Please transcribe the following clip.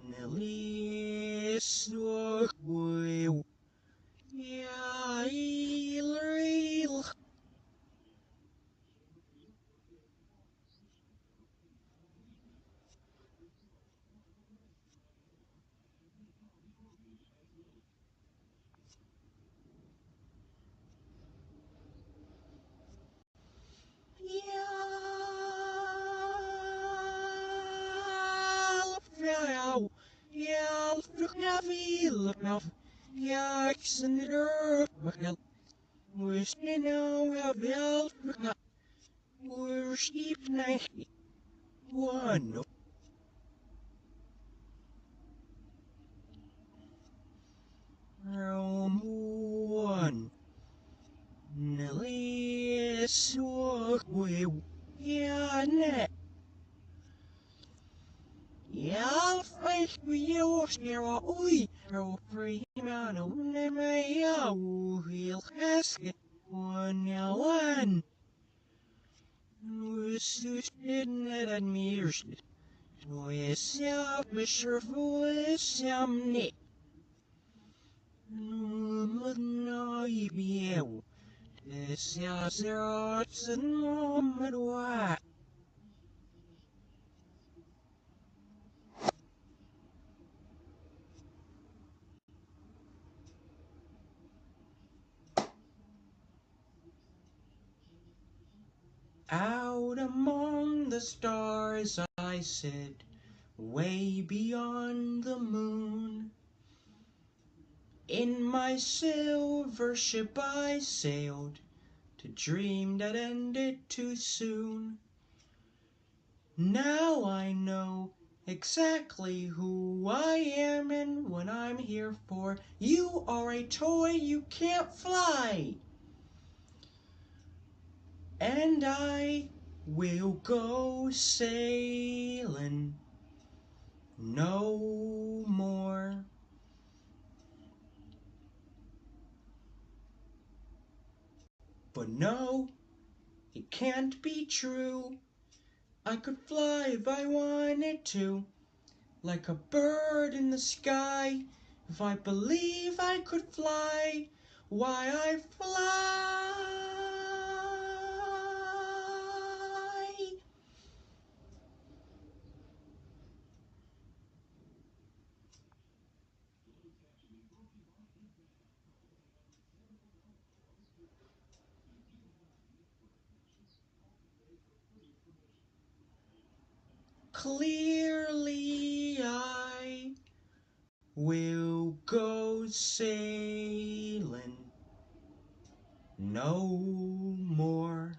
Neliswag will Yailril Yalfrau Yalfruknavil Yaxender Magnel Wishnau Yalfrukna Worship Night One Round one Neliswag will Yanet Yalfreich Wiosnera Ui Freeman Nemaya Will Hasket one one Wussusnet admires Noyesya Bisherfulisamne Mudnaibieu Tesya Zerots and Momadwa Out among the stars I sit, way beyond the moon. In my silver ship I sailed, to dream that ended too soon. Now I know exactly who I am and what I'm here for. You are a toy, you can't fly. And I will go sailing no more. But no, it can't be true. I could fly if I wanted to, like a bird in the sky. If I believe I could fly, why I fly. Clearly I will go sailing no more.